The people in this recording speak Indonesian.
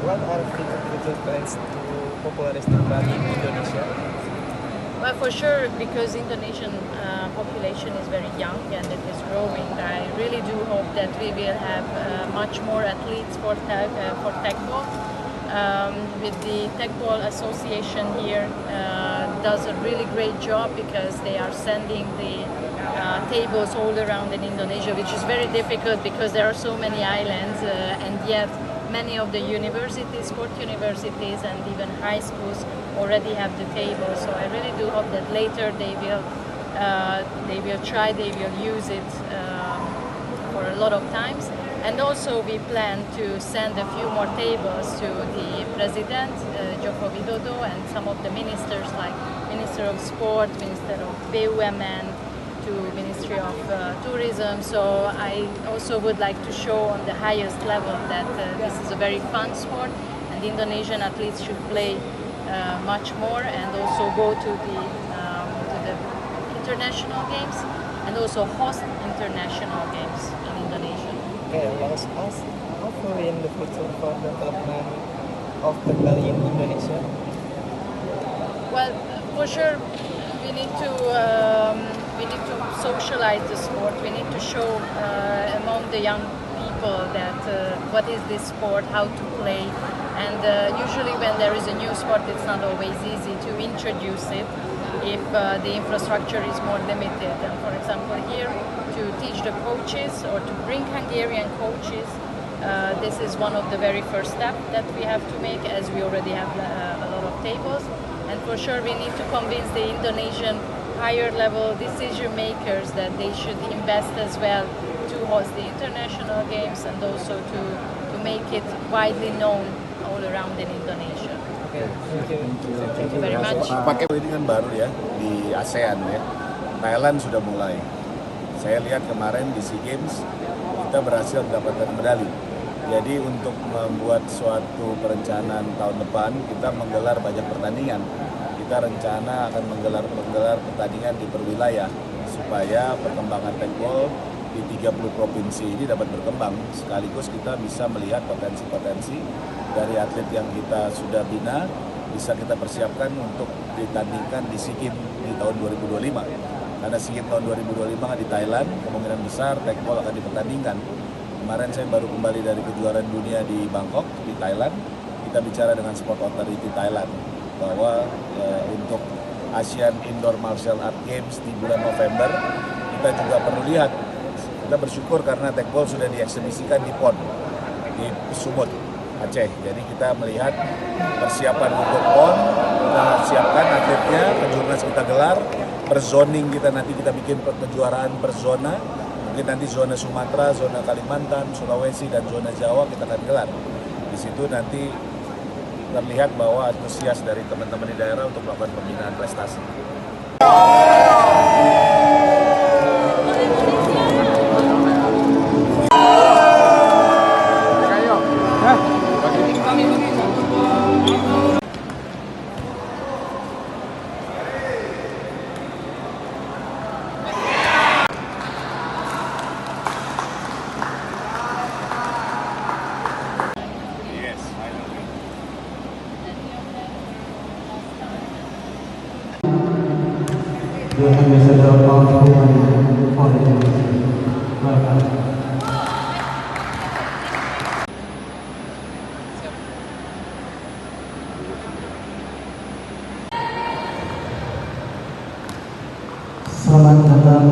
what are future plans to popularize the rugby in Indonesia? Well, for sure, because Indonesian population is very young and it is growing, I really do hope that we will have much more athletes for Tegball. With the Tegball Association here does a really great job because they are sending the tables all around in Indonesia, which is very difficult because there are so many islands and yet many of the universities, sport universities and even high schools already have the table. So I really do hope that later they will use it for a lot of times. And also we plan to send a few more tables to the President, Joko Widodo, and some of the ministers like Minister of Sport, Minister of BUMN, to Ministry of Tourism. So I also would like to show on the highest level that this is a very fun sport and Indonesian athletes should play much more and also go to the international games and also host international games in Indonesia. Okay, let us ask, hopefully in the future for the development of the rugby in Indonesia. Well, for sure we need to socialize the sport. We need to show among the young people that what is this sport, how to play, and usually when there is a new sport it's not always easy to introduce it if the infrastructure is more limited. And for example here, to teach the coaches or to bring Hungarian coaches, this is one of the very first steps that we have to make, as we already have a lot of tables. And for sure we need to convince the Indonesian higher level decision makers that they should invest as well to host the international games and also to make it widely known all around in Indonesia. Okay, thank you. Thank you very much. Pakai ini kan baru ya di ASEAN ya. Thailand sudah mulai. Saya lihat kemarin di SEA Games kita berhasil mendapatkan medali. Jadi untuk membuat suatu perencanaan tahun depan kita menggelar banyak pertandingan. Kita rencana akan menggelar pertandingan di perwilayah supaya perkembangan Tegball di 30 provinsi ini dapat berkembang. Sekaligus kita bisa melihat potensi-potensi dari atlet yang kita sudah bina, bisa kita persiapkan untuk ditandingkan di SEA Games di tahun 2025. Karena SEA Games tahun 2025 di Thailand, kemungkinan besar Tegball akan dipertandingkan. Kemarin saya baru kembali dari kejuaraan dunia di Bangkok, di Thailand. Kita bicara dengan Sport Authority Thailand bahwa untuk Asian Indoor Martial Art Games di bulan November kita juga perlu lihat. Kita bersyukur karena Tegball sudah dieksebisikan di PON di Sumut, Aceh. Jadi kita melihat persiapan untuk PON, kita siapkan atletnya, kejurnas kita gelar, per zoning kita nanti kita bikin kejuaraan per zona. Mungkin nanti zona Sumatera, zona Kalimantan, Sulawesi dan zona Jawa kita akan gelar. Di situ nanti terlihat bahwa antusias dari teman-teman di daerah untuk melakukan pembinaan prestasi. Selamat datang